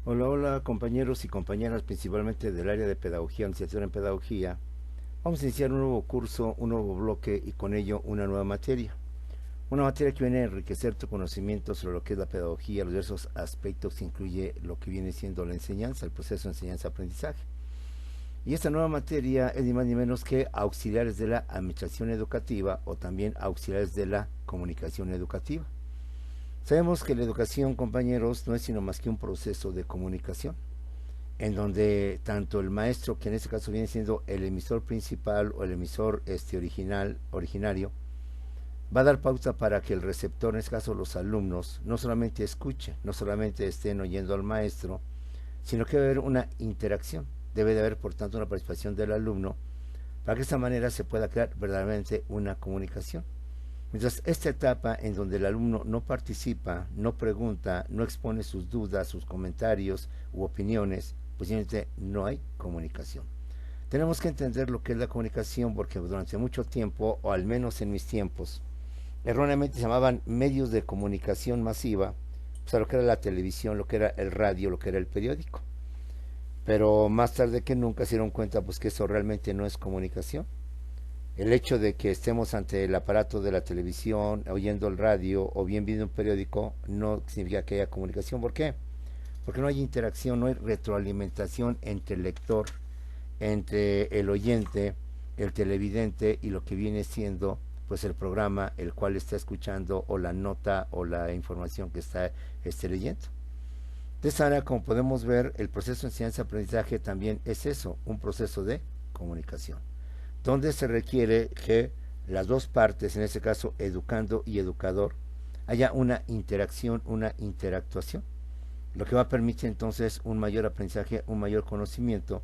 Hola, hola compañeros y compañeras, principalmente del área de pedagogía, licenciatura en pedagogía. Vamos a iniciar un nuevo curso, un nuevo bloque y con ello una nueva materia. Una materia que viene a enriquecer tu conocimiento sobre lo que es la pedagogía, los diversos aspectos que incluye lo que viene siendo la enseñanza, el proceso de enseñanza-aprendizaje. Y esta nueva materia es ni más ni menos que auxiliares de la administración educativa o también auxiliares de la comunicación educativa. Sabemos que la educación, compañeros, no es sino más que un proceso de comunicación en donde tanto el maestro, que en este caso viene siendo el emisor principal o el emisor originario, va a dar pauta para que el receptor, en este caso los alumnos, no solamente escuchen, no solamente estén oyendo al maestro, sino que debe haber una interacción, debe de haber por tanto una participación del alumno, para que de esta manera se pueda crear verdaderamente una comunicación. Mientras esta etapa en donde el alumno no participa, no pregunta, no expone sus dudas, sus comentarios u opiniones, pues simplemente no hay comunicación. Tenemos que entender lo que es la comunicación porque durante mucho tiempo, o al menos en mis tiempos, erróneamente se llamaban medios de comunicación masiva, pues a lo que era la televisión, lo que era el radio, lo que era el periódico. Pero más tarde que nunca se dieron cuenta pues que eso realmente no es comunicación. El hecho de que estemos ante el aparato de la televisión, oyendo el radio o bien viendo un periódico, no significa que haya comunicación. ¿Por qué? Porque no hay interacción, no hay retroalimentación entre el lector, entre el oyente, el televidente y lo que viene siendo pues el programa el cual está escuchando o la nota o la información que está leyendo. De esa manera, como podemos ver, el proceso de enseñanza-aprendizaje también es eso, un proceso de comunicación donde se requiere que las dos partes, en este caso educando y educador, haya una interacción, una interactuación, lo que va a permitir entonces un mayor aprendizaje, un mayor conocimiento,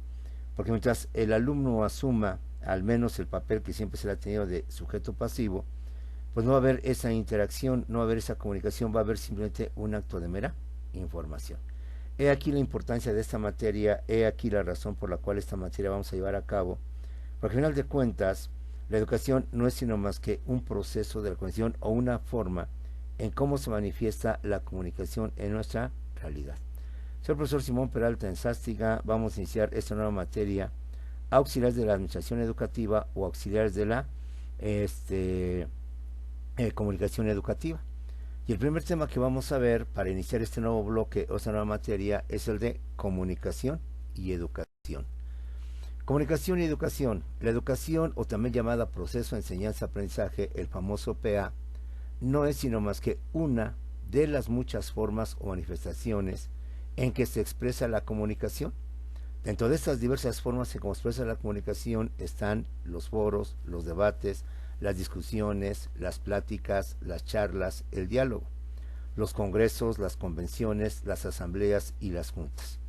porque mientras el alumno asuma al menos el papel que siempre se le ha tenido de sujeto pasivo, pues no va a haber esa interacción, no va a haber esa comunicación, va a haber simplemente un acto de mera información. He aquí la importancia de esta materia, he aquí la razón por la cual esta materia vamos a llevar a cabo, porque al final de cuentas, la educación no es sino más que un proceso de la comunicación o una forma en cómo se manifiesta la comunicación en nuestra realidad. Soy el profesor Simón Peralta en Sástiga. Vamos a iniciar esta nueva materia, auxiliares de la administración educativa o auxiliares de la este, comunicación educativa. Y el primer tema que vamos a ver para iniciar este nuevo bloque o esta nueva materia es el de comunicación y educación. Comunicación y educación. La educación, o también llamada proceso de enseñanza-aprendizaje, el famoso PA, no es sino más que una de las muchas formas o manifestaciones en que se expresa la comunicación. Dentro de estas diversas formas en cómo se expresa la comunicación están los foros, los debates, las discusiones, las pláticas, las charlas, el diálogo, los congresos, las convenciones, las asambleas y las juntas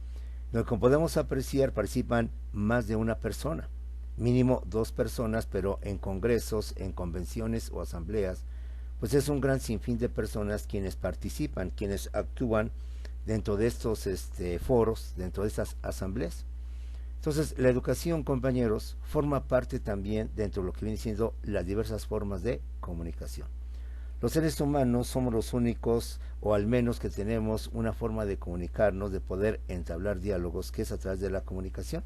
donde como podemos apreciar participan más de una persona, mínimo dos personas, pero en congresos, en convenciones o asambleas, pues es un gran sinfín de personas quienes participan, quienes actúan dentro de estos foros, dentro de estas asambleas. Entonces, la educación, compañeros, forma parte también dentro de lo que viene siendo las diversas formas de comunicación. Los seres humanos somos los únicos, o al menos que tenemos una forma de comunicarnos, de poder entablar diálogos, que es a través de la comunicación.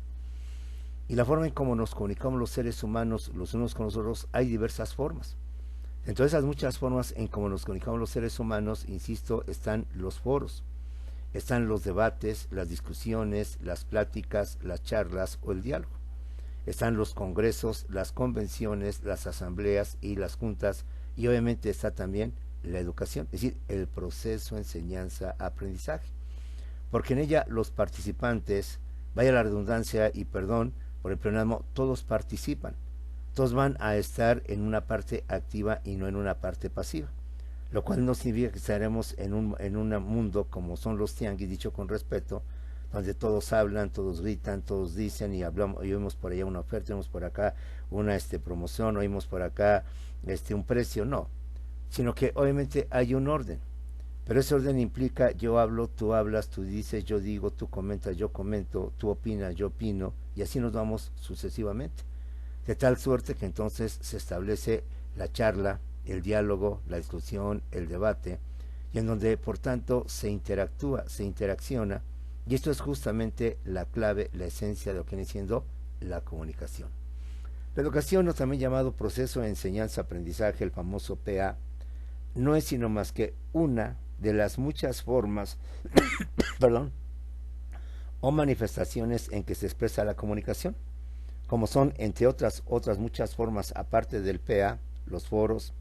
Y la forma en cómo nos comunicamos los seres humanos los unos con los otros, hay diversas formas. Entre esas muchas formas en cómo nos comunicamos los seres humanos, insisto, están los foros, están los debates, las discusiones, las pláticas, las charlas o el diálogo. Están los congresos, las convenciones, las asambleas y las juntas, y obviamente está también la educación, es decir, el proceso enseñanza-aprendizaje, porque en ella los participantes, vaya la redundancia y perdón por el pleonasmo, todos participan, todos van a estar en una parte activa y no en una parte pasiva, lo cual no significa que estaremos en un mundo como son los tianguis, dicho con respeto, donde todos hablan, todos gritan, todos dicen y hablamos, y oímos por allá una oferta, oímos por acá una promoción, oímos por acá un precio, no, sino que obviamente hay un orden, pero ese orden implica yo hablo, tú hablas, tú dices, yo digo, tú comentas, yo comento, tú opinas, yo opino, y así nos vamos sucesivamente, de tal suerte que entonces se establece la charla, el diálogo, la discusión, el debate, y en donde por tanto se interactúa, se interacciona Y esto es justamente la clave, la esencia de lo que viene siendo la comunicación. La educación, o también llamado proceso de enseñanza-aprendizaje, el famoso PA, no es sino más que una de las muchas formas, perdón, o manifestaciones en que se expresa la comunicación, como son, entre otras muchas formas, aparte del PA, los foros,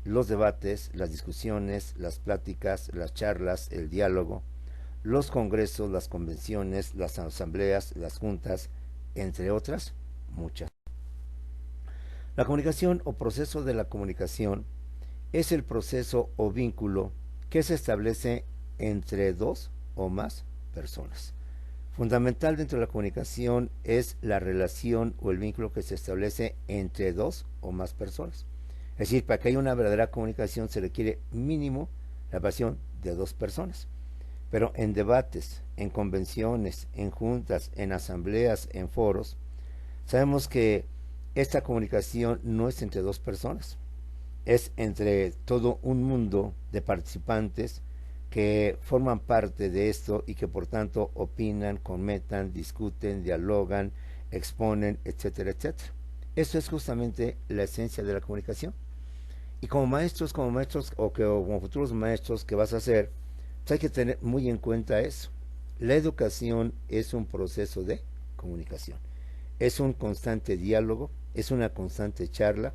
los debates, las discusiones, las pláticas, las charlas, el diálogo, los congresos, las convenciones, las asambleas, las juntas, entre otras muchas. La comunicación o proceso de la comunicación es el proceso o vínculo que se establece entre dos o más personas. Fundamental dentro de la comunicación es la relación o el vínculo que se establece entre dos o más personas. Es decir, para que haya una verdadera comunicación se requiere mínimo la pasión de dos personas. Pero en debates, en convenciones, en juntas, en asambleas, en foros, sabemos que esta comunicación no es entre dos personas, es entre todo un mundo de participantes que forman parte de esto y que por tanto opinan, comentan, discuten, dialogan, exponen, etcétera, etcétera. Eso es justamente la esencia de la comunicación. Y como maestros o como futuros maestros que vas a hacer, pues hay que tener muy en cuenta eso. La educación es un proceso de comunicación. Es un constante diálogo, es una constante charla,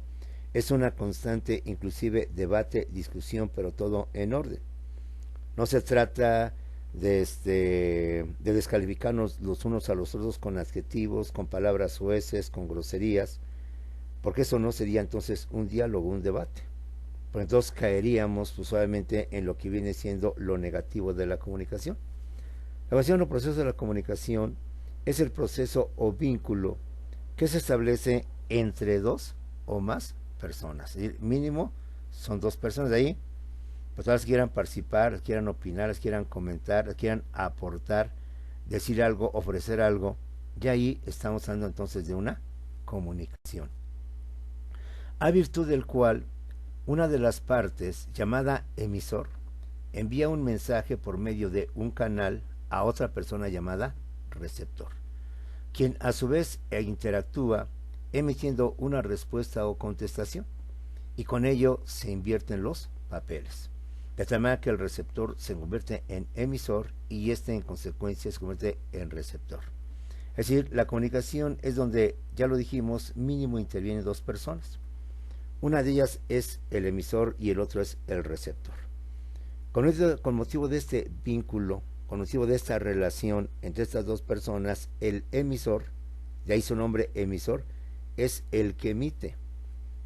es una constante inclusive debate, discusión, pero todo en orden. No se trata de descalificarnos los unos a los otros con adjetivos, con palabras soeces, con groserías, porque eso no sería entonces un diálogo, un debate. Pues entonces caeríamos usualmente en lo que viene siendo lo negativo de la comunicación. La evaluación o proceso de la comunicación es el proceso o vínculo que se establece entre dos o más personas. Es decir, mínimo son dos personas. De ahí, pues todas quieran participar, quieran opinar, quieran comentar, quieran aportar, decir algo, ofrecer algo. Y ahí estamos hablando entonces de una comunicación. A virtud del cual una de las partes, llamada emisor, envía un mensaje por medio de un canal a otra persona llamada receptor, quien a su vez interactúa emitiendo una respuesta o contestación, y con ello se invierten los papeles, de tal manera que el receptor se convierte en emisor y este en consecuencia se convierte en receptor. Es decir, la comunicación es donde, ya lo dijimos, mínimo intervienen dos personas. Una de ellas es el emisor y el otro es el receptor. Con motivo de este vínculo, con motivo de esta relación entre estas dos personas, el emisor, de ahí su nombre emisor, es el que emite,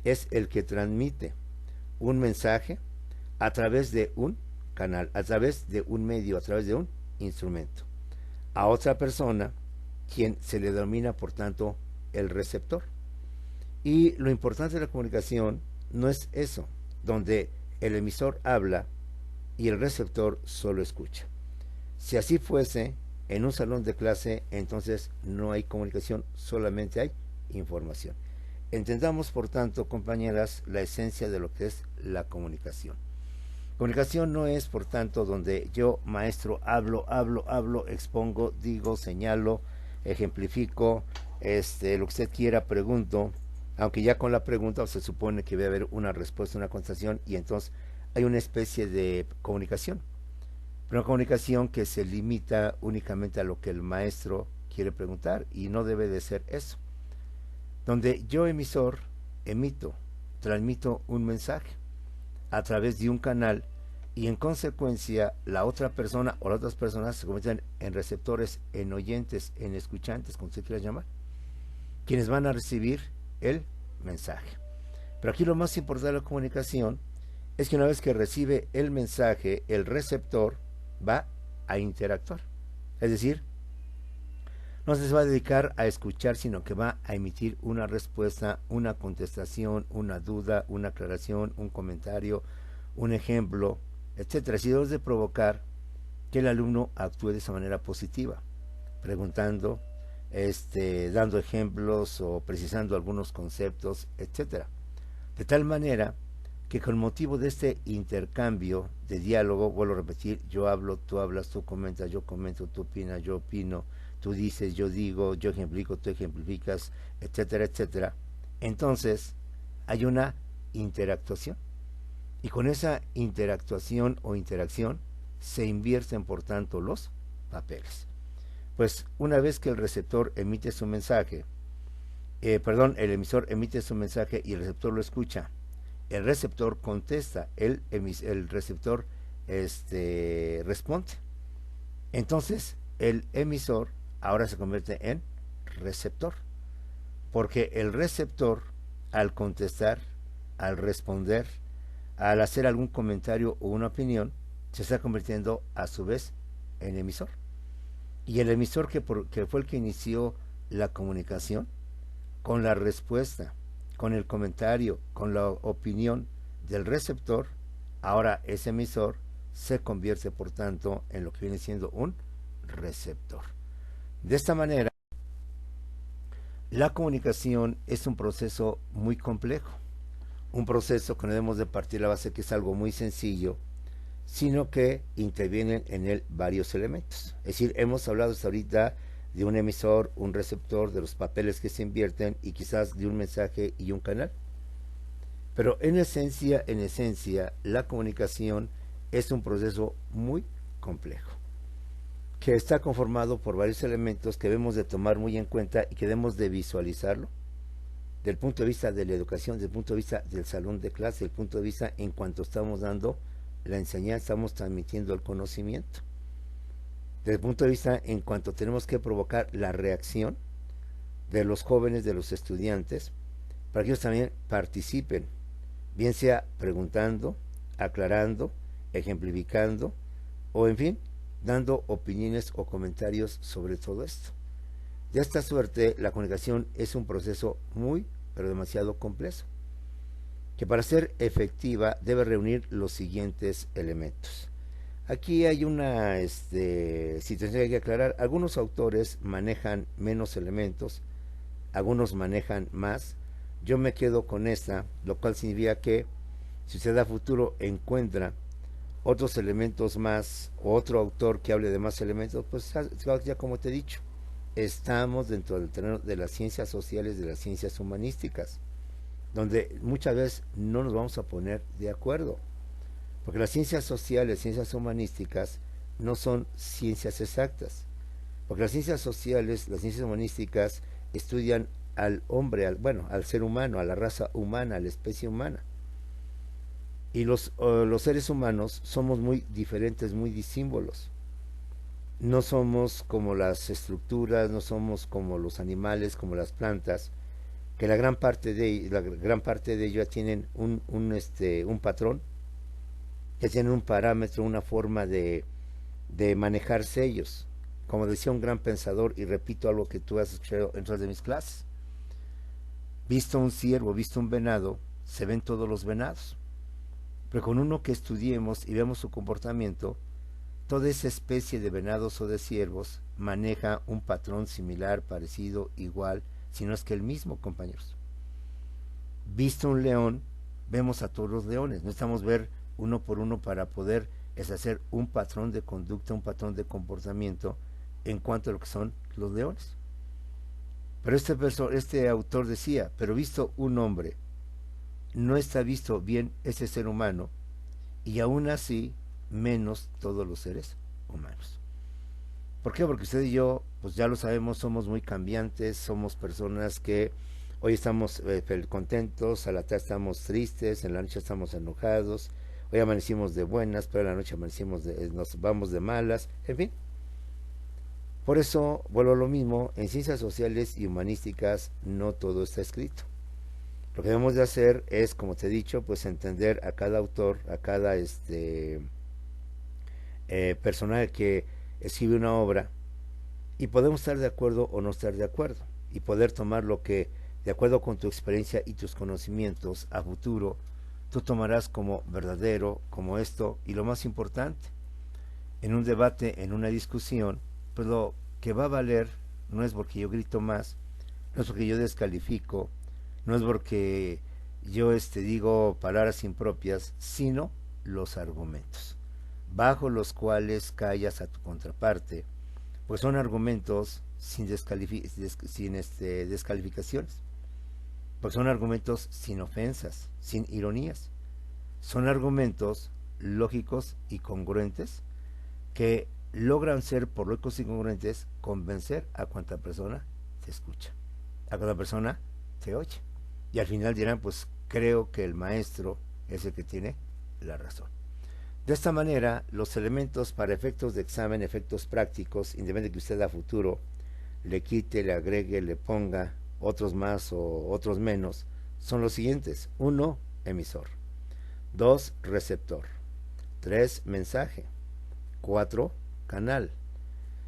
es el que transmite un mensaje a través de un canal, a través de un medio, a través de un instrumento, a otra persona, quien se le denomina, por tanto, el receptor. Y lo importante de la comunicación no es eso, donde el emisor habla y el receptor solo escucha. Si así fuese, en un salón de clase, entonces no hay comunicación, solamente hay información. Entendamos, por tanto, compañeras, la esencia de lo que es la comunicación. Comunicación no es, por tanto, donde yo, maestro, hablo, expongo, digo, señalo, ejemplifico, lo que usted quiera, pregunto, aunque ya con la pregunta se supone que debe haber una respuesta, una contestación, y entonces hay una especie de comunicación. Pero una comunicación que se limita únicamente a lo que el maestro quiere preguntar, y no debe de ser eso. Donde yo, emisor, emito, transmito un mensaje a través de un canal, y en consecuencia la otra persona o las otras personas se convierten en receptores, en oyentes, en escuchantes, como se quiera llamar, quienes van a recibir el mensaje. Pero aquí lo más importante de la comunicación es que una vez que recibe el mensaje, el receptor va a interactuar. Es decir, no se va a dedicar a escuchar, sino que va a emitir una respuesta, una contestación, una duda, una aclaración, un comentario, un ejemplo, etcétera. Si debes de provocar que el alumno actúe de esa manera positiva, preguntando, dando ejemplos o precisando algunos conceptos, etcétera. De tal manera que con motivo de este intercambio de diálogo, vuelvo a repetir, yo hablo, tú hablas, tú comentas, yo comento, tú opinas, yo opino, tú dices, yo digo, yo ejemplifico, tú ejemplificas, etcétera, etcétera, entonces hay una interactuación. Y con esa interactuación o interacción se invierten, por tanto, los papeles. Pues una vez que el receptor emite su mensaje, el emisor emite su mensaje y el receptor lo escucha, el receptor contesta, el receptor responde. Entonces, el emisor ahora se convierte en receptor, porque el receptor, al contestar, al responder, al hacer algún comentario o una opinión, se está convirtiendo a su vez en emisor. Y el emisor que fue el que inició la comunicación, con la respuesta, con el comentario, con la opinión del receptor, ahora ese emisor se convierte, por tanto, en lo que viene siendo un receptor. De esta manera, la comunicación es un proceso muy complejo, un proceso que no debemos de partir de la base que es algo muy sencillo, sino que intervienen en él varios elementos. Es decir, hemos hablado hasta ahorita de un emisor, un receptor, de los papeles que se invierten y quizás de un mensaje y un canal. Pero en esencia, la comunicación es un proceso muy complejo, que está conformado por varios elementos que debemos de tomar muy en cuenta y que debemos de visualizarlo del punto de vista de la educación, del punto de vista del salón de clase, del punto de vista en cuanto estamos dando la enseñanza, estamos transmitiendo el conocimiento. Desde el punto de vista en cuanto tenemos que provocar la reacción de los jóvenes, de los estudiantes, para que ellos también participen, bien sea preguntando, aclarando, ejemplificando, o en fin, dando opiniones o comentarios sobre todo esto. De esta suerte, la comunicación es un proceso muy, pero demasiado complejo, que para ser efectiva debe reunir los siguientes elementos. Aquí hay una situación que hay que aclarar. Algunos autores manejan menos elementos, algunos manejan más. Yo me quedo con esta, lo cual significa que si usted a futuro encuentra otros elementos más, o otro autor que hable de más elementos, pues ya como te he dicho, estamos dentro del terreno de las ciencias sociales, de las ciencias humanísticas, donde muchas veces no nos vamos a poner de acuerdo, porque las ciencias sociales, ciencias humanísticas, no son ciencias exactas, porque las ciencias sociales, las ciencias humanísticas estudian al hombre, al ser humano, a la raza humana, a la especie humana. Y los seres humanos somos muy diferentes, muy disímbolos. No somos como las estructuras, no somos como los animales, como las plantas, que la gran parte de ellos ya tienen un patrón, ya tienen un parámetro, una forma de manejarse ellos. Como decía un gran pensador, y repito algo que tú has escuchado en todas de mis clases: visto un ciervo, visto un venado, se ven todos los venados. Pero con uno que estudiemos y vemos su comportamiento, toda esa especie de venados o de ciervos maneja un patrón similar, parecido, igual, si no es que el mismo, compañeros. Visto un león, vemos a todos los leones. No necesitamos ver uno por uno para poder hacer un patrón de conducta, un patrón de comportamiento en cuanto a lo que son los leones. Pero este autor decía, pero visto un hombre, no está visto bien ese ser humano, y aún así menos todos los seres humanos. ¿Por qué? Porque usted y yo, pues ya lo sabemos, somos muy cambiantes, somos personas que hoy estamos contentos, a la tarde estamos tristes, en la noche estamos enojados, hoy amanecimos de buenas, pero en la noche nos vamos de malas, en fin. Por eso, vuelvo a lo mismo, en ciencias sociales y humanísticas no todo está escrito. Lo que debemos de hacer es, como te he dicho, pues entender a cada autor, a cada personal que escribe una obra, y podemos estar de acuerdo o no estar de acuerdo, y poder tomar lo que, de acuerdo con tu experiencia y tus conocimientos, a futuro, tú tomarás como verdadero, como esto, y lo más importante, en un debate, en una discusión, pues lo que va a valer no es porque yo grito más, no es porque yo descalifico, no es porque yo digo palabras impropias, sino los argumentos, bajo los cuales callas a tu contraparte, pues son argumentos sin, descalificaciones, pues son argumentos sin ofensas, sin ironías, son argumentos lógicos y congruentes que logran ser, por lógicos y congruentes, convencer a cuanta persona te escucha, a cuanta persona te oye. Y al final dirán, pues creo que el maestro es el que tiene la razón. De esta manera, los elementos para efectos de examen, efectos prácticos, independientemente de que usted a futuro le quite, le agregue, le ponga otros más o otros menos, son los siguientes. 1, emisor. 2, receptor. 3, mensaje. 4, canal.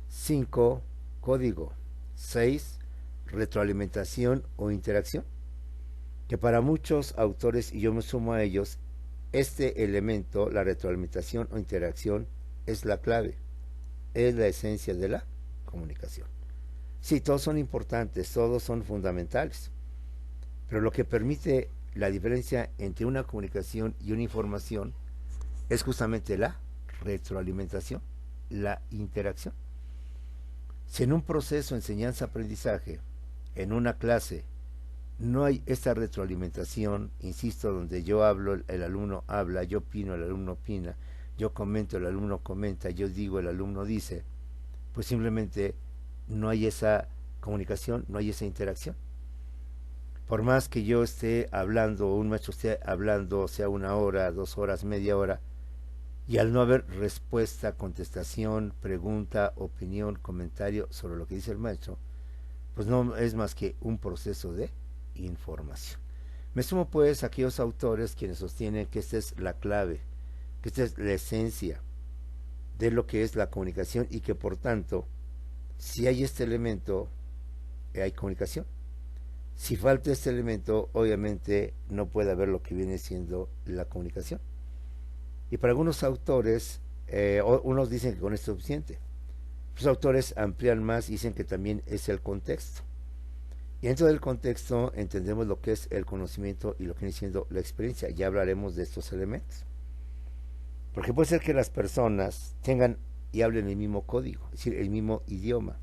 5, código. 6, retroalimentación o interacción. Que para muchos autores, y yo me sumo a ellos, este elemento, la retroalimentación o interacción, es la clave, es la esencia de la comunicación. Sí, todos son importantes, todos son fundamentales, pero lo que permite la diferencia entre una comunicación y una información es justamente la retroalimentación, la interacción. Si en un proceso de enseñanza-aprendizaje, en una clase, no hay esta retroalimentación, insisto, donde yo hablo, el alumno habla, yo opino, el alumno opina, yo comento, el alumno comenta, yo digo, el alumno dice, pues simplemente no hay esa comunicación, no hay esa interacción. Por más que yo esté hablando, o un maestro esté hablando, sea 1 hora, 2 horas, media hora, y al no haber respuesta, contestación, pregunta, opinión, comentario sobre lo que dice el maestro, pues no es más que un proceso de información. Me sumo pues a aquellos autores quienes sostienen que esta es la clave, que esta es la esencia de lo que es la comunicación y que por tanto, si hay este elemento, hay comunicación. Si falta este elemento, obviamente no puede haber lo que viene siendo la comunicación. Y para algunos autores, unos dicen que con esto es suficiente. Los autores amplían más y dicen que también es el contexto. Y dentro del contexto entendemos lo que es el conocimiento y lo que viene siendo la experiencia. Ya hablaremos de estos elementos. Porque puede ser que las personas tengan y hablen el mismo código, es decir, el mismo idioma.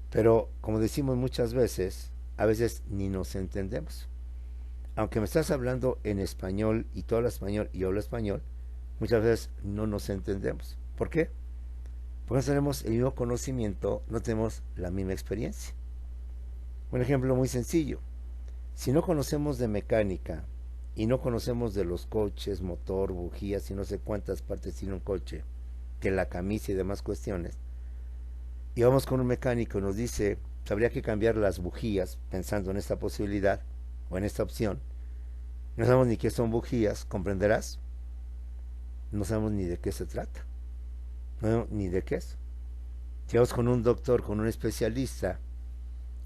Pero, como decimos muchas veces, a veces ni nos entendemos. Aunque me estás hablando en español y tú hablas español y yo hablo español, muchas veces no nos entendemos. ¿Por qué? Porque no tenemos el mismo conocimiento, no tenemos la misma experiencia. Un ejemplo muy sencillo. Si no conocemos de mecánica y no conocemos de los coches, motor, bujías y no sé cuántas partes tiene un coche, que la camisa y demás cuestiones, y vamos con un mecánico y nos dice, pues habría que cambiar las bujías, pensando en esta posibilidad o en esta opción, no sabemos ni qué son bujías, ¿comprenderás? No sabemos ni de qué se trata, no, ni de qué es. Si vamos con un doctor, con un especialista,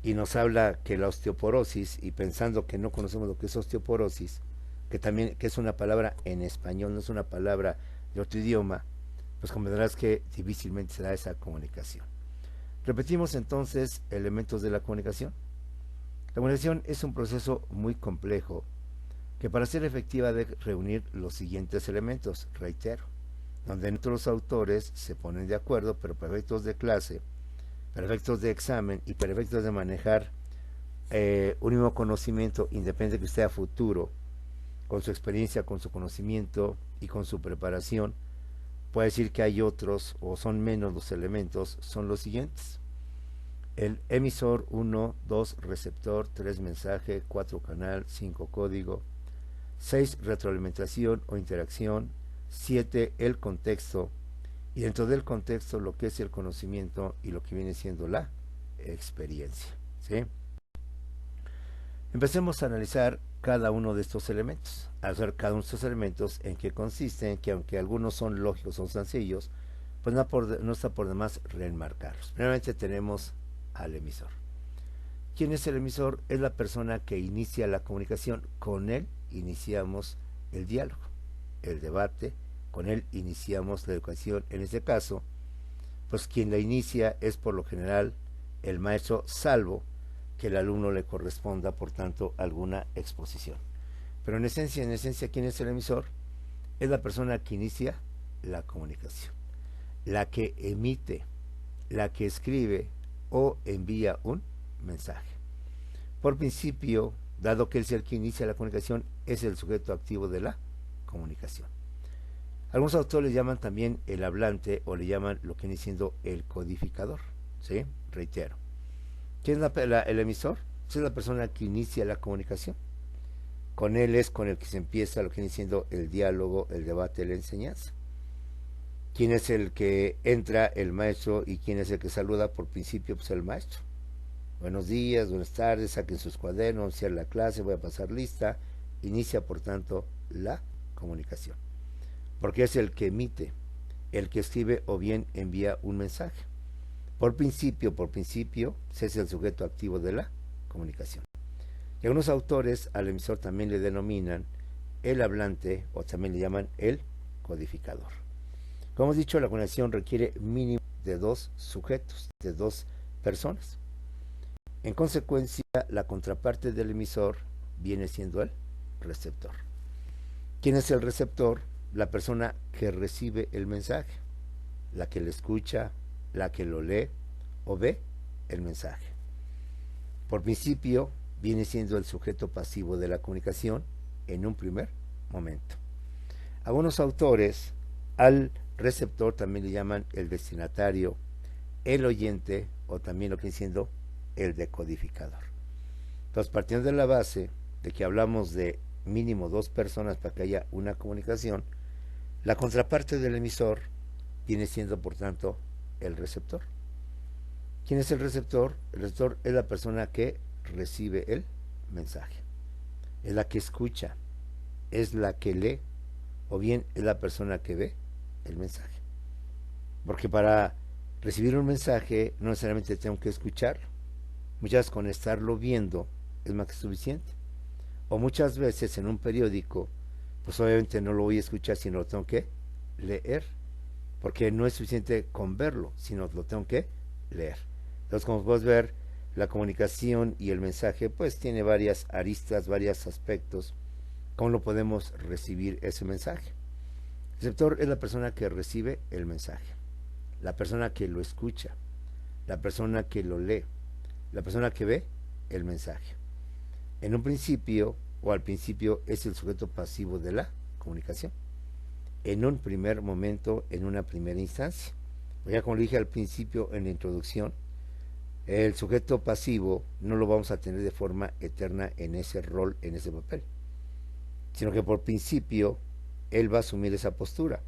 y nos habla que la osteoporosis, y pensando que no conocemos lo que es osteoporosis, que también que es una palabra en español, no es una palabra de otro idioma, pues comprenderás que difícilmente se da esa comunicación. Repetimos entonces elementos de la comunicación. La comunicación es un proceso muy complejo que para ser efectiva debe reunir los siguientes elementos, reitero, donde nuestros autores se ponen de acuerdo, pero para efectos de clase, para efectos de examen y para efectos de manejar un mismo conocimiento, independiente de que usted a futuro, con su experiencia, con su conocimiento y con su preparación, puede decir que hay otros o son menos los elementos, son los siguientes. El emisor, 1, 2, receptor, 3, mensaje, 4, canal, 5, código, 6, retroalimentación o interacción, 7, el contexto, y dentro del contexto lo que es el conocimiento y lo que viene siendo la experiencia, ¿sí? Empecemos a analizar cada uno de estos elementos, a ver cada uno de estos elementos en qué consisten, que aunque algunos son lógicos o sencillos, pues no está por demás reenmarcarlos. Primeramente tenemos al emisor. ¿Quién es el emisor? Es la persona que inicia la comunicación. Con él iniciamos el diálogo, el debate, con él iniciamos la educación. En este caso, pues quien la inicia es por lo general el maestro, salvo que el alumno le corresponda, por tanto, alguna exposición. Pero en esencia, ¿quién es el emisor? Es la persona que inicia la comunicación, la que emite, la que escribe o envía un mensaje. Por principio, dado que es el que inicia la comunicación, es el sujeto activo de la comunicación. Algunos autores llaman también el hablante o le llaman lo que viene siendo el codificador. ¿Sí? Reitero. ¿Quién es el emisor? Es la persona que inicia la comunicación. Con él es con el que se empieza lo que viene siendo el diálogo, el debate, la enseñanza. ¿Quién es el que entra? El maestro. ¿Y quién es el que saluda? Por principio, pues el maestro. Buenos días, buenas tardes, saquen sus cuadernos, vamos a hacer la clase, voy a pasar lista. Inicia, por tanto, la comunicación. Porque es el que emite, el que escribe o bien envía un mensaje. Por principio, es el sujeto activo de la comunicación. Y algunos autores al emisor también le denominan el hablante o también le llaman el codificador. Como hemos dicho, la comunicación requiere mínimo de 2 sujetos, de 2 personas. En consecuencia, la contraparte del emisor viene siendo el receptor. ¿Quién es el receptor? La persona que recibe el mensaje, la que lo escucha, la que lo lee o ve el mensaje. Por principio, viene siendo el sujeto pasivo de la comunicación en un primer momento. Algunos autores al receptor también le llaman el destinatario, el oyente o también lo que viene siendo el decodificador. Entonces, partiendo de la base de que hablamos de mínimo 2 personas para que haya una comunicación, la contraparte del emisor viene siendo, por tanto, el receptor. ¿Quién es el receptor? El receptor es la persona que recibe el mensaje, es la que escucha, es la que lee o bien es la persona que ve el mensaje. Porque para recibir un mensaje no necesariamente tengo que escucharlo. Muchas veces con estarlo viendo es más que suficiente. O muchas veces en un periódico, pues obviamente no lo voy a escuchar, sino lo tengo que leer. Porque no es suficiente con verlo, sino lo tengo que leer. Entonces, como puedes ver, la comunicación y el mensaje, pues tiene varias aristas, varios aspectos. ¿Cómo lo podemos recibir ese mensaje? El receptor es la persona que recibe el mensaje, la persona que lo escucha, la persona que lo lee, la persona que ve el mensaje. En un principio, o al principio, es el sujeto pasivo de la comunicación. En un primer momento, en una primera instancia. Ya como le dije al principio en la introducción, el sujeto pasivo no lo vamos a tener de forma eterna en ese rol, en ese papel, sino que por principio él va a asumir esa postura.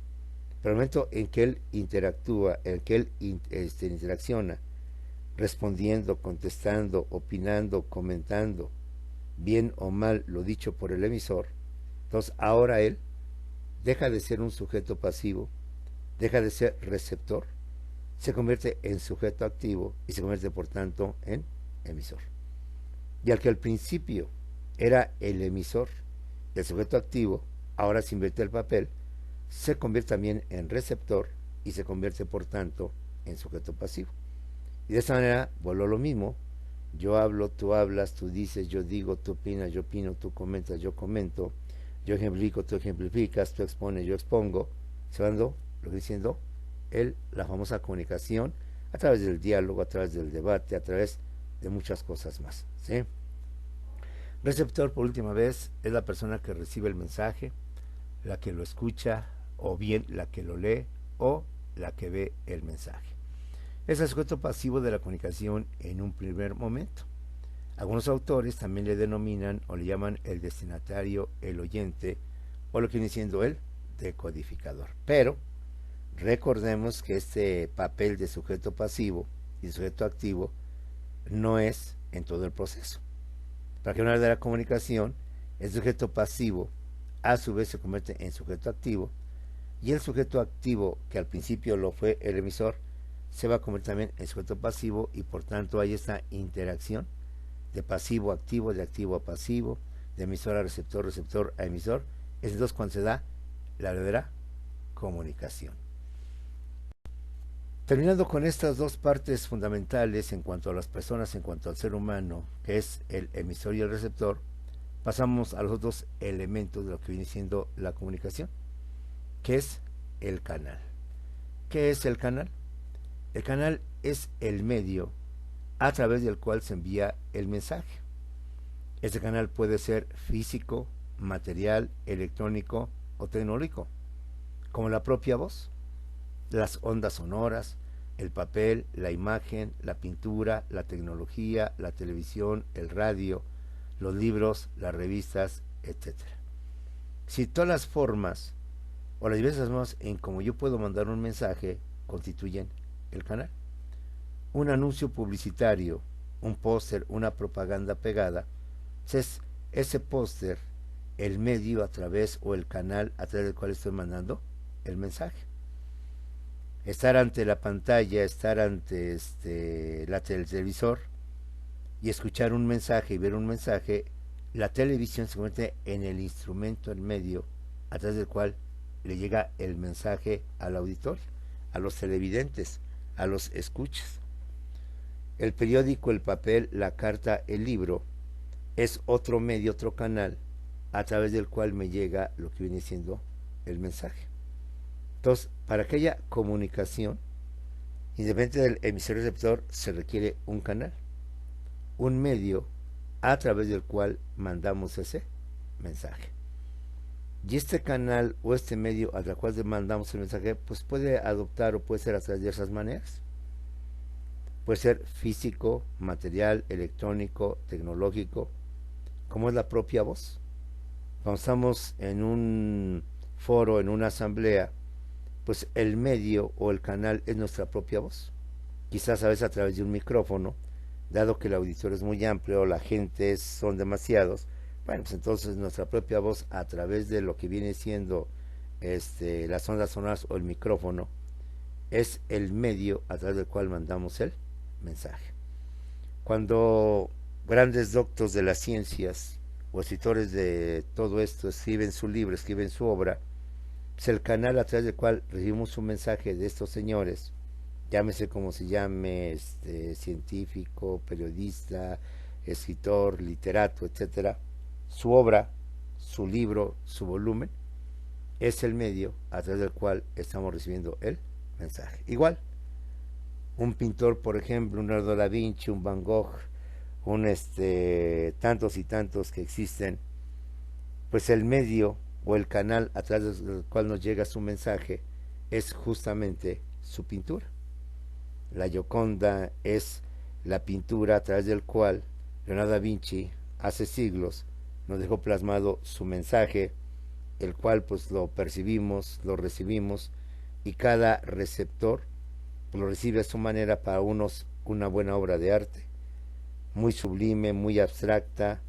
Pero el momento en que él interactúa, en que él interacciona, respondiendo, contestando, opinando, comentando, bien o mal lo dicho por el emisor, entonces ahora él deja de ser un sujeto pasivo, deja de ser receptor, se convierte en sujeto activo y se convierte por tanto en emisor. Y al que al principio era el emisor, el sujeto activo, ahora se invierte el papel, se convierte también en receptor y se convierte por tanto en sujeto pasivo. Y de esta manera vuelvo a lo mismo, yo hablo, tú hablas, tú dices, yo digo, tú opinas, yo opino, tú comentas, yo comento, yo ejemplifico, tú ejemplificas, tú expones, yo expongo, se va dando lo que diciendo la famosa comunicación a través del diálogo, a través del debate, a través de muchas cosas más, ¿sí? Receptor, por última vez, es la persona que recibe el mensaje, la que lo escucha, o bien la que lo lee, o la que ve el mensaje. Es el sujeto pasivo de la comunicación en un primer momento. Algunos autores también le denominan o le llaman el destinatario, el oyente, o lo que viene siendo el decodificador. Pero recordemos que este papel de sujeto pasivo y sujeto activo no es en todo el proceso. Para que hablar de la comunicación, el sujeto pasivo a su vez se convierte en sujeto activo y el sujeto activo, que al principio lo fue el emisor, se va a convertir también en sujeto pasivo y por tanto hay esta interacción de pasivo a activo, de activo a pasivo, de emisor a receptor, receptor a emisor. Es entonces cuando se da la verdadera comunicación. Terminando con estas dos partes fundamentales en cuanto a las personas, en cuanto al ser humano, que es el emisor y el receptor, pasamos a los otros elementos de lo que viene siendo la comunicación, que es el canal. ¿Qué es el canal? El canal es el medio a través del cual se envía el mensaje. Este canal puede ser físico, material, electrónico o tecnológico, como la propia voz, las ondas sonoras, el papel, la imagen, la pintura, la tecnología, la televisión, el radio, los libros, las revistas, etcétera. Si todas las formas o las diversas formas en como yo puedo mandar un mensaje constituyen el canal. Un anuncio publicitario, un póster, una propaganda pegada, es ese póster el medio a través o el canal a través del cual estoy mandando el mensaje. Estar ante la pantalla, estar ante el televisor y escuchar un mensaje y ver un mensaje, la televisión se convierte en el instrumento, el medio a través del cual le llega el mensaje al auditorio, a los televidentes, a los escuchas. El periódico, el papel, la carta, el libro es otro medio, otro canal a través del cual me llega lo que viene siendo el mensaje. Entonces, para que haya comunicación, independiente del emisor y receptor, se requiere un canal, un medio a través del cual mandamos ese mensaje. Y este canal o este medio a través del cual mandamos el mensaje, pues puede adoptar o puede ser a través de esas maneras. Puede ser físico, material, electrónico, tecnológico, como es la propia voz. Cuando estamos en un foro, en una asamblea, pues el medio o el canal es nuestra propia voz. Quizás a veces a través de un micrófono, dado que el auditorio es muy amplio, la gente son demasiados, bueno, pues entonces nuestra propia voz a través de lo que viene siendo las ondas sonoras o el micrófono es el medio a través del cual mandamos el mensaje. Cuando grandes doctos de las ciencias o escritores de todo esto escriben su libro, escriben su obra, es el canal a través del cual recibimos un mensaje de estos señores, llámese como se llame, científico, periodista, escritor, literato, etcétera. Su obra, su libro, su volumen, es el medio a través del cual estamos recibiendo el mensaje. Igual, un pintor, por ejemplo, un Leonardo da Vinci, un Van Gogh, tantos y tantos que existen, pues el medio o el canal a través del cual nos llega su mensaje es justamente su pintura. La Gioconda es la pintura a través del cual Leonardo da Vinci hace siglos nos dejó plasmado su mensaje, el cual pues lo percibimos, lo recibimos y cada receptor lo recibe a su manera. Para unos una buena obra de arte, muy sublime, muy abstracta,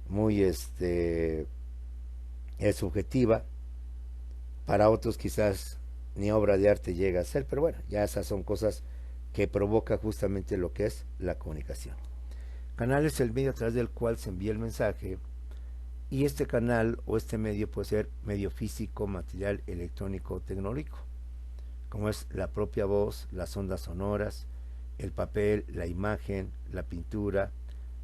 muy subjetiva. Para otros quizás ni obra de arte llega a ser, pero bueno, ya esas son cosas que provoca justamente lo que es la comunicación. Canal es el medio a través del cual se envía el mensaje, y este canal o este medio puede ser medio físico, material, electrónico, tecnológico, como es la propia voz, las ondas sonoras, el papel, la imagen, la pintura,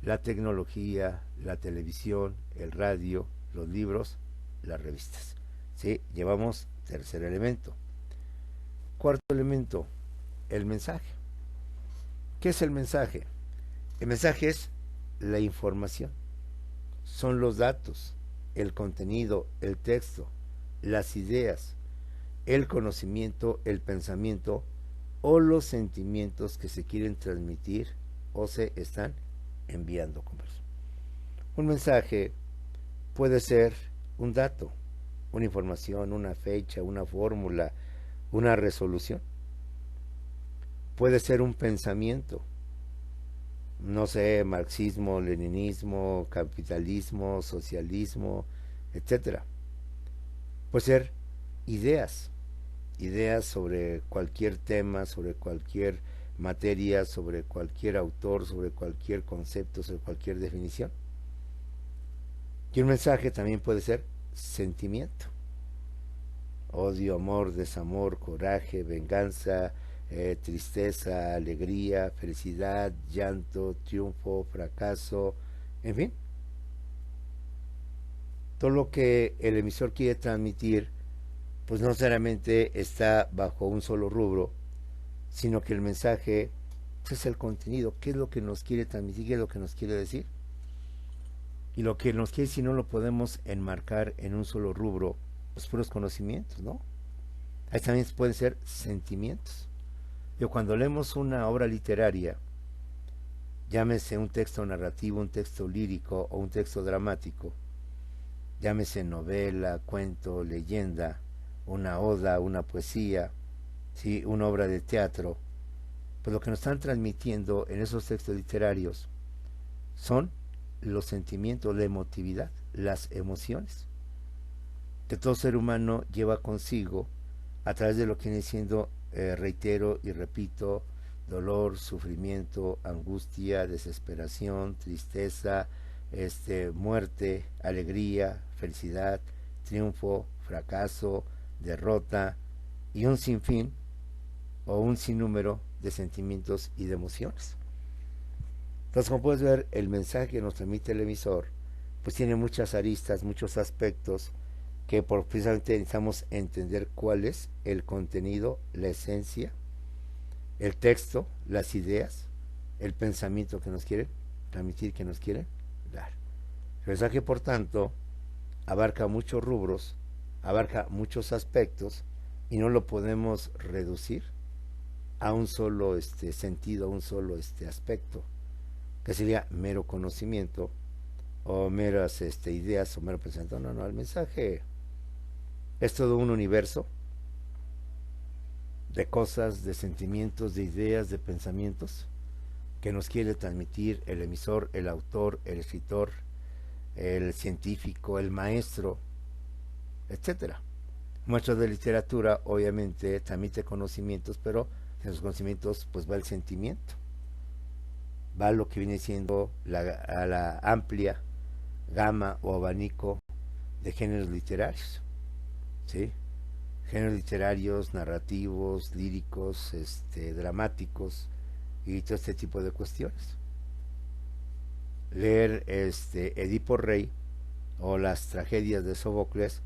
la tecnología, la televisión, el radio, los libros, las revistas. ¿Sí? Llevamos tercer elemento. Cuarto elemento, el mensaje. ¿Qué es el mensaje? El mensaje es la información, son los datos, el contenido, el texto, las ideas, el conocimiento, el pensamiento o los sentimientos que se quieren transmitir o se están enviando. Un mensaje puede ser un dato, una información, una fecha, una fórmula, una resolución. Puede ser un pensamiento, no sé, marxismo, leninismo, capitalismo, socialismo, etcétera. Puede ser ideas, ideas sobre cualquier tema, sobre cualquier materia, sobre cualquier autor, sobre cualquier concepto, sobre cualquier definición. Y un mensaje también puede ser sentimiento, odio, amor, desamor, coraje, venganza, tristeza, alegría, felicidad, llanto, triunfo, fracaso, en fin, todo lo que el emisor quiere transmitir, pues no necesariamente está bajo un solo rubro, sino que el mensaje pues, es el contenido, qué es lo que nos quiere transmitir, qué es lo que nos quiere decir. Y lo que nos quiere decir no lo podemos enmarcar en un solo rubro, los puros conocimientos, ¿no? Ahí también pueden ser sentimientos. Yo cuando leemos una obra literaria, llámese un texto narrativo, un texto lírico o un texto dramático, llámese novela, cuento, leyenda, una oda, una poesía, ¿sí? Una obra de teatro, pues lo que nos están transmitiendo en esos textos literarios son los sentimientos, la emotividad, las emociones que todo ser humano lleva consigo a través de lo que viene siendo, reitero y repito, dolor, sufrimiento, angustia, desesperación, tristeza, muerte, alegría, felicidad, triunfo, fracaso, derrota y un sinfín o un sinnúmero de sentimientos y de emociones. Entonces, como puedes ver, el mensaje que nos transmite el emisor pues tiene muchas aristas, muchos aspectos que precisamente necesitamos entender cuál es el contenido, la esencia, el texto, las ideas, el pensamiento que nos quiere transmitir, que nos quiere dar. El mensaje, por tanto, abarca muchos rubros, abarca muchos aspectos y no lo podemos reducir a un solo sentido, a un solo aspecto, que sería mero conocimiento o meras ideas o mero pensamiento. No, no, el mensaje es todo un universo de cosas, de sentimientos, de ideas, de pensamientos que nos quiere transmitir el emisor, el autor, el escritor, el científico, el maestro, etcétera. Muestra de literatura obviamente transmite conocimientos, pero en los conocimientos pues va el sentimiento, va lo que viene siendo a la amplia gama o abanico de géneros literarios, ¿sí? Géneros literarios, narrativos, líricos, dramáticos y todo este tipo de cuestiones. Leer Edipo Rey o las tragedias de Sófocles,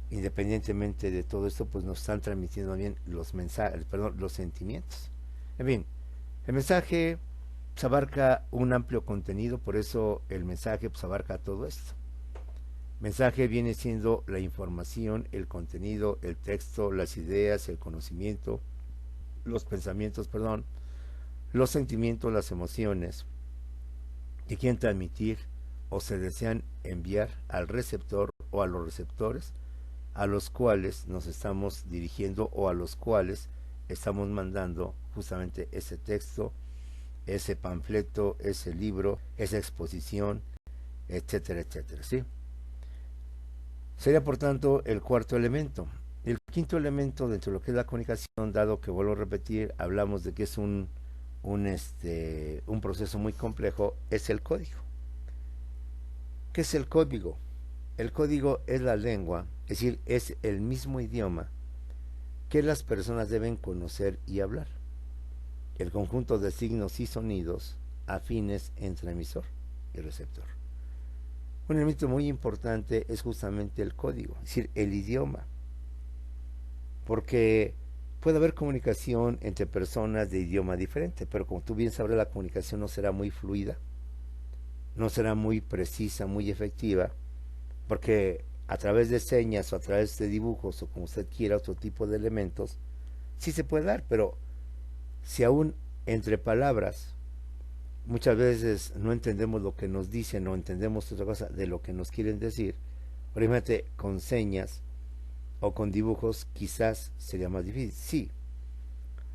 independientemente de todo esto, pues nos están transmitiendo bien los mensajes, perdón, los sentimientos. En fin, el mensaje pues, abarca un amplio contenido, por eso el mensaje pues, abarca todo esto. Mensaje viene siendo la información, el contenido, el texto, las ideas, el conocimiento, los pensamientos, perdón, los sentimientos, las emociones que quieren transmitir o se desean enviar al receptor o a los receptores a los cuales nos estamos dirigiendo o a los cuales estamos mandando justamente ese texto, ese panfleto, ese libro, esa exposición, etcétera, etcétera, ¿sí? Sería por tanto el cuarto elemento. El quinto elemento dentro de lo que es la comunicación, dado que vuelvo a repetir, hablamos de que es un proceso muy complejo, es el código. ¿Qué es el código? El código es la lengua, es decir, es el mismo idioma que las personas deben conocer y hablar. El conjunto de signos y sonidos afines entre emisor y receptor. Un elemento muy importante es justamente el código, es decir, el idioma. Porque puede haber comunicación entre personas de idioma diferente, pero como tú bien sabrás, la comunicación no será muy fluida, no será muy precisa, muy efectiva, porque a través de señas o a través de dibujos o como usted quiera, otro tipo de elementos, sí se puede dar, pero si aún entre palabras muchas veces no entendemos lo que nos dicen o entendemos otra cosa de lo que nos quieren decir, por ejemplo, con señas o con dibujos quizás sería más difícil. Sí,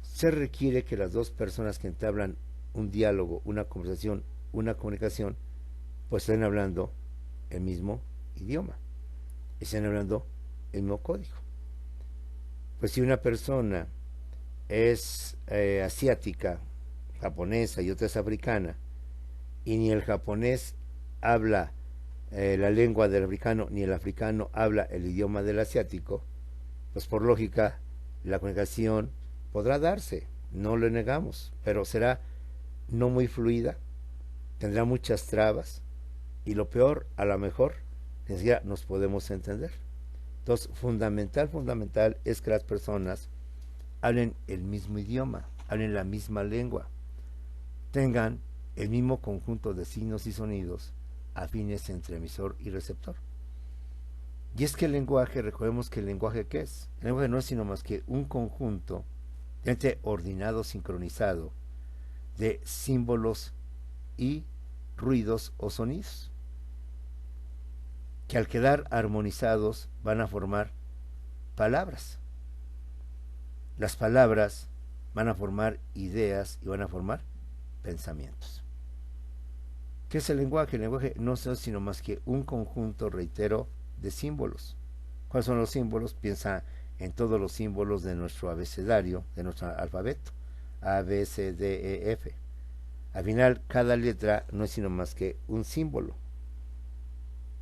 se requiere que las dos personas que entablan un diálogo, una conversación, una comunicación, pues estén hablando el mismo idioma, estén hablando el mismo código. Pues si una persona es asiática, japonesa y otra es africana, y ni el japonés habla la lengua del africano, ni el africano habla el idioma del asiático, pues por lógica la comunicación podrá darse, no lo negamos, pero será no muy fluida, tendrá muchas trabas y lo peor, a lo mejor, ni siquiera nos podemos entender. Entonces, fundamental es que las personas hablen el mismo idioma, hablen la misma lengua, tengan el mismo conjunto de signos y sonidos afines entre emisor y receptor. Y es que el lenguaje, recordemos que el lenguaje, ¿qué es? El lenguaje no es sino más que un conjunto ordenado, sincronizado, de símbolos y ruidos o sonidos, que al quedar armonizados van a formar palabras. Las palabras van a formar ideas y van a formar pensamientos. ¿Qué es el lenguaje? El lenguaje no es sino más que un conjunto, reitero, de símbolos. ¿Cuáles son los símbolos? Piensa en todos los símbolos de nuestro abecedario, de nuestro alfabeto. A, B, C, D, E, F. Al final, cada letra no es sino más que un símbolo,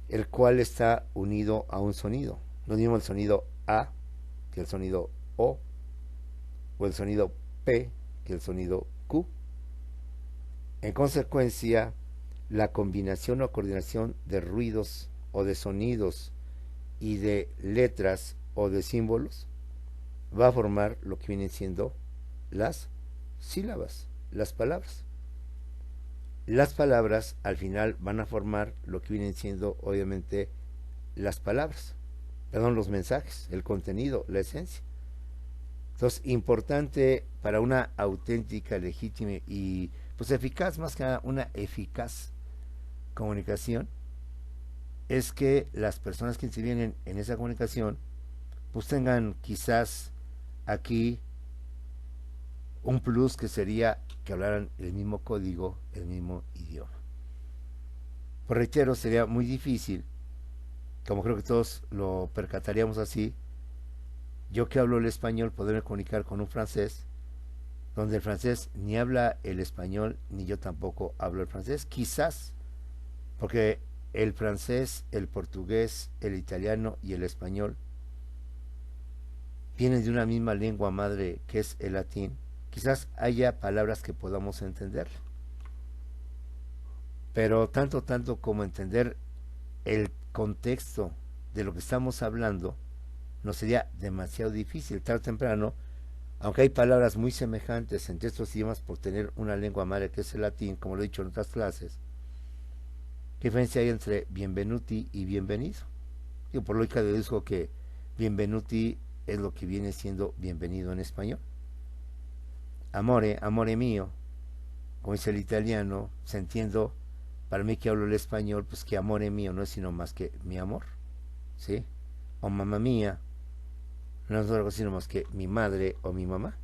el cual está unido a un sonido. No mismo el sonido A que el sonido O el sonido P que el sonido Q. En consecuencia, la combinación o coordinación de ruidos o de sonidos y de letras o de símbolos va a formar lo que vienen siendo las sílabas, las palabras. Las palabras al final van a formar lo que vienen siendo obviamente las palabras, los mensajes, el contenido, la esencia. Entonces, importante para una auténtica, legítima y pues eficaz, más que nada una eficaz comunicación, es que las personas que intervienen en esa comunicación pues tengan quizás aquí un plus, que sería que hablaran el mismo código, el mismo idioma. Por reitero, sería muy difícil, como creo que todos lo percataríamos así, yo que hablo el español poderme comunicar con un francés, donde el francés ni habla el español, ni yo tampoco hablo el francés, quizás porque el francés, el portugués, el italiano y el español vienen de una misma lengua madre que es el latín. Quizás haya palabras que podamos entender, pero tanto como entender el contexto de lo que estamos hablando nos sería demasiado difícil. Tarde o temprano, aunque hay palabras muy semejantes entre estos idiomas por tener una lengua madre que es el latín, como lo he dicho en otras clases, ¿qué diferencia hay entre bienvenuti y bienvenido? Yo por lógica deduzco que bienvenuti es lo que viene siendo bienvenido en español. Amore, amore mío, como dice el italiano, se entiendo, para mí que hablo el español, pues que amore mío no es sino más que mi amor, ¿sí? O mamá mía, no es algo sino más que mi madre o mi mamá.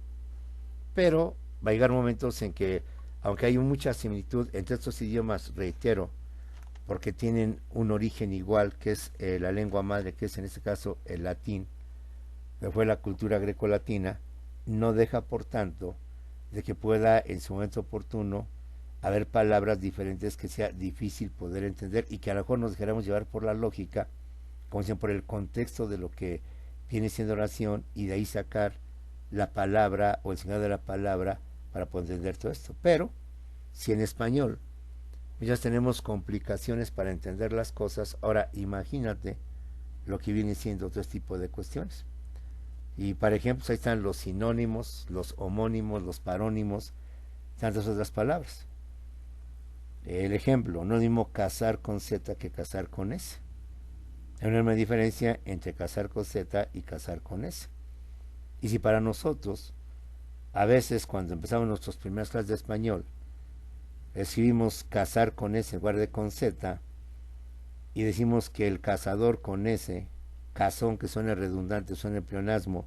Pero va a llegar momentos en que, aunque hay mucha similitud entre estos idiomas, reitero, porque tienen un origen igual, que es la lengua madre, que es en este caso el latín, que fue la cultura grecolatina, no deja por tanto de que pueda en su momento oportuno haber palabras diferentes que sea difícil poder entender y que a lo mejor nos dejaremos llevar por la lógica, como dicen, por el contexto de lo que viene siendo oración, y de ahí sacar la palabra o el significado de la palabra para poder entender todo esto. Pero si en español ya tenemos complicaciones para entender las cosas, ahora imagínate lo que viene siendo todo este tipo de cuestiones. Y para ejemplo, ahí están los sinónimos, los homónimos, los parónimos, tantas otras palabras. El ejemplo, no es lo mismo casar con Z que casar con S. Hay una enorme diferencia entre casar con Z y casar con S. Y si para nosotros, a veces cuando empezamos nuestras primeras clases de español, escribimos casar con S en lugar de con Z, y decimos que el cazador con S, cazón, que suena redundante, suena pleonasmo,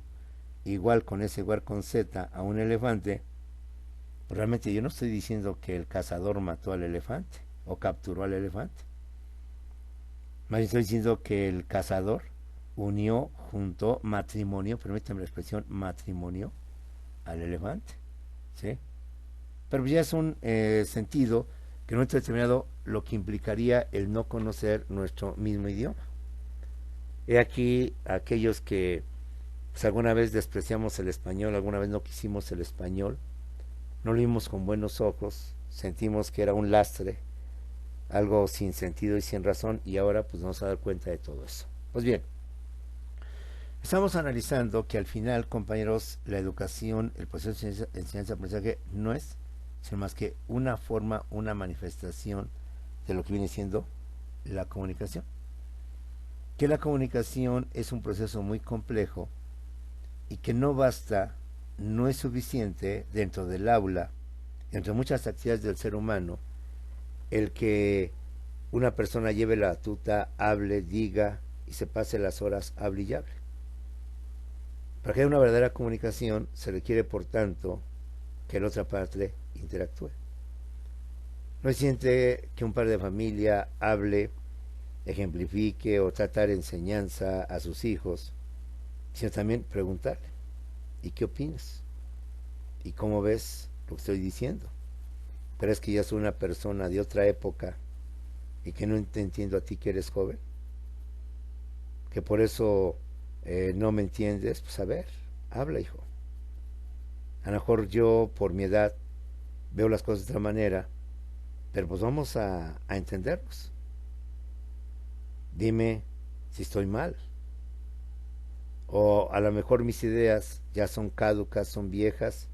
igual con S igual con Z a un elefante, pues realmente yo no estoy diciendo que el cazador mató al elefante o capturó al elefante. Más bien estoy diciendo que el cazador unió, juntó, matrimonio, permítanme la expresión, matrimonio al elefante, ¿sí? Pero ya es un sentido que no está determinado, lo que implicaría el no conocer nuestro mismo idioma. He aquí aquellos que pues alguna vez despreciamos el español, alguna vez no quisimos el español, no lo vimos con buenos ojos, sentimos que era un lastre, algo sin sentido y sin razón, y ahora pues nos vamos a dar cuenta de todo eso. Pues bien, estamos analizando que al final, compañeros, la educación, el proceso de enseñanza-aprendizaje no es sino más que una forma, una manifestación de lo que viene siendo la comunicación. Que la comunicación es un proceso muy complejo y que no basta, no es suficiente dentro del aula, entre muchas actividades del ser humano, el que una persona lleve la batuta, hable, diga y se pase las horas, hable y hable. Para que haya una verdadera comunicación se requiere, por tanto, que la otra parte interactúe. No es suficiente que un padre de familia hable, ejemplifique o tratar enseñanza a sus hijos, sino también preguntarle, ¿y qué opinas? ¿Y cómo ves lo que estoy diciendo? ¿Crees que ya soy una persona de otra época y que no te entiendo a ti que eres joven? Que por eso no me entiendes. Pues a ver, habla, hijo. A lo mejor yo por mi edad veo las cosas de otra manera, pero pues vamos a entendernos. Dime si estoy mal. O a lo mejor mis ideas ya son caducas, son viejas,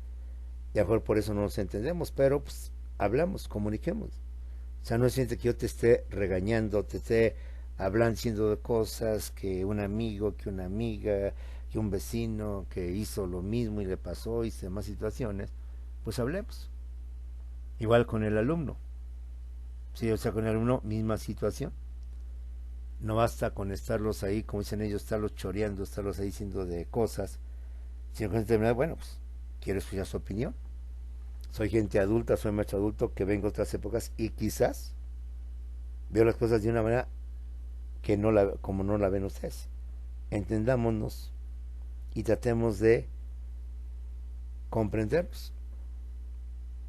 y a lo mejor por eso no nos entendemos, pero pues hablamos, comuniquemos. O sea, no siente que yo te esté regañando, te esté hablando, diciendo de cosas que un amigo, que una amiga, que un vecino que hizo lo mismo y le pasó y demás situaciones, pues hablemos. Igual con el alumno. Sí, o sea, con el alumno, misma situación. No basta con estarlos ahí, como dicen ellos, estarlos choreando, estarlos ahí diciendo de cosas, sino que en determinada, bueno, pues quiero escuchar su opinión. Soy gente adulta, soy maestro adulto que vengo de otras épocas y quizás veo las cosas de una manera que no la, como no la ven ustedes. Entendámonos y tratemos de comprendernos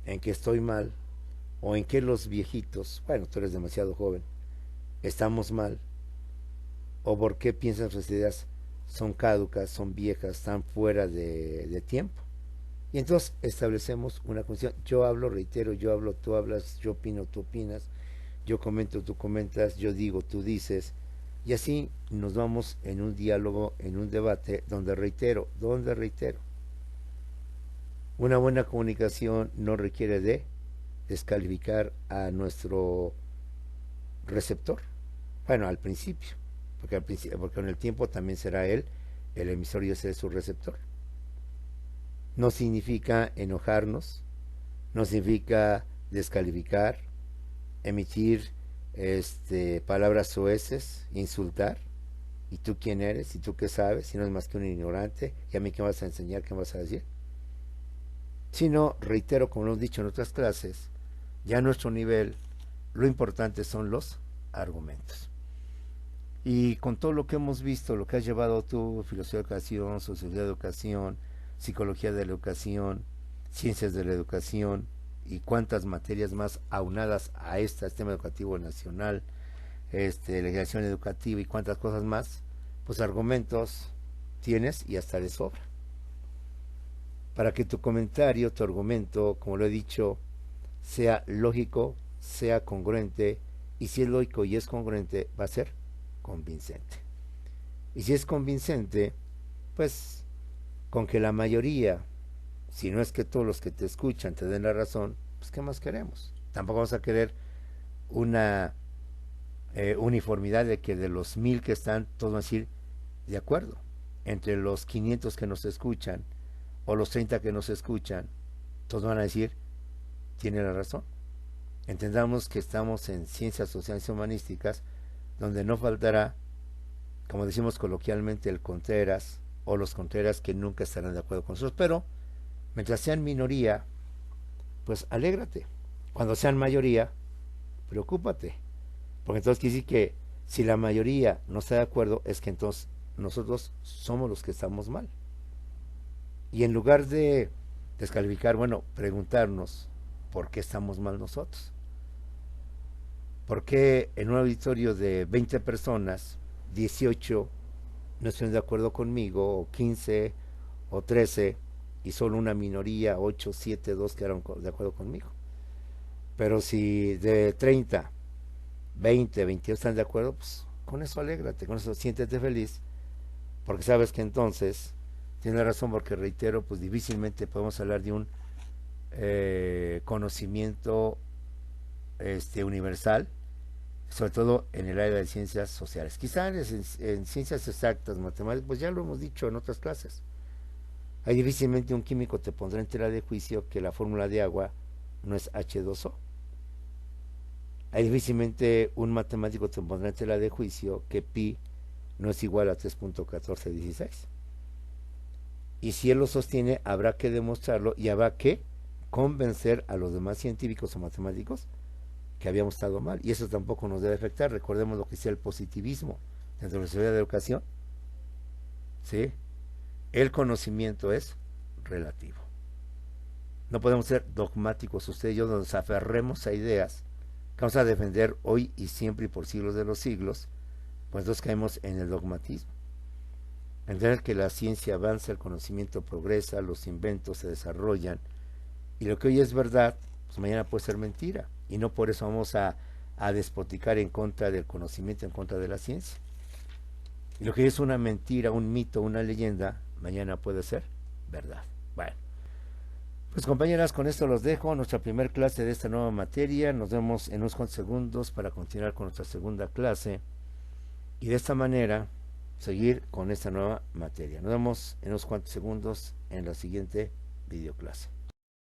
en que estoy mal o en que los viejitos, bueno, tú eres demasiado joven, estamos mal, o por qué piensan sus ideas son caducas, son viejas, están fuera de tiempo. Y entonces establecemos una condición. Yo hablo, reitero, yo hablo, tú hablas, yo opino, tú opinas, yo comento, tú comentas, yo digo, tú dices. Y así nos vamos en un diálogo, en un debate, donde reitero, una buena comunicación no requiere de descalificar a nuestro receptor. Bueno, al principio, porque con el tiempo también será él el emisor y ese es su receptor. No significa enojarnos, no significa descalificar, emitir palabras soeces, insultar. ¿Y tú quién eres? ¿Y tú qué sabes? Si no es más que un ignorante, ¿y a mí qué vas a enseñar? ¿Qué vas a decir? Sino, reitero, como lo hemos dicho en otras clases, ya a nuestro nivel, lo importante son los argumentos. Y con todo lo que hemos visto, lo que has llevado tú, filosofía de educación, sociología de educación, psicología de la educación, ciencias de la educación y cuántas materias más aunadas a este sistema educativo nacional, legislación educativa y cuántas cosas más, pues argumentos tienes y hasta de sobra. Para que tu comentario, tu argumento, como lo he dicho, sea lógico, sea congruente, y si es lógico y es congruente, va a ser convincente. Y si es convincente, pues con que la mayoría, si no es que todos los que te escuchan te den la razón, pues ¿qué más queremos? Tampoco vamos a querer una uniformidad de que de los 1000 que están, todos van a decir de acuerdo. Entre los 500 que nos escuchan o los 30 que nos escuchan, todos van a decir tiene la razón. Entendamos que estamos en ciencias sociales y humanísticas, donde no faltará, como decimos coloquialmente, el contreras o los contreras que nunca estarán de acuerdo con nosotros, pero mientras sean minoría, pues alégrate. Cuando sean mayoría, preocúpate, porque entonces quiere decir que si la mayoría no está de acuerdo, es que entonces nosotros somos los que estamos mal. Y en lugar de descalificar, bueno, preguntarnos por qué estamos mal nosotros. ¿Por qué en un auditorio de 20 personas, 18 no estén de acuerdo conmigo, o 15 o 13, y solo una minoría, 8, 7, 2 quedaron de acuerdo conmigo. Pero si de 30, 20, 22 están de acuerdo, pues con eso alégrate, con eso siéntete feliz, porque sabes que entonces, tienes razón, porque reitero, pues difícilmente podemos hablar de un conocimiento universal, sobre todo en el área de ciencias sociales. Quizá en ciencias exactas, matemáticas, pues ya lo hemos dicho en otras clases. Ahí difícilmente un químico te pondrá en tela de juicio que la fórmula de agua no es H2O. Ahí difícilmente un matemático te pondrá en tela de juicio que pi no es igual a 3.1416. Y si él lo sostiene, habrá que demostrarlo y habrá que convencer a los demás científicos o matemáticos que habíamos estado mal. Y eso tampoco nos debe afectar. Recordemos lo que decía el positivismo dentro de la sociedad de educación. ¿Sí? El conocimiento es relativo. No podemos ser dogmáticos. Usted y yo nos aferremos a ideas que vamos a defender hoy y siempre y por siglos de los siglos, pues entonces caemos en el dogmatismo. Entender que la ciencia avanza, el conocimiento progresa, los inventos se desarrollan, y lo que hoy es verdad, pues mañana puede ser mentira. Y no por eso vamos a despoticar en contra del conocimiento, en contra de la ciencia. Y lo que hoy es una mentira, un mito, una leyenda, mañana puede ser verdad. Bueno, pues compañeras, con esto los dejo. Nuestra primera clase de esta nueva materia. Nos vemos en unos cuantos segundos para continuar con nuestra segunda clase. Y de esta manera seguir con esta nueva materia. Nos vemos en unos cuantos segundos en la siguiente videoclase.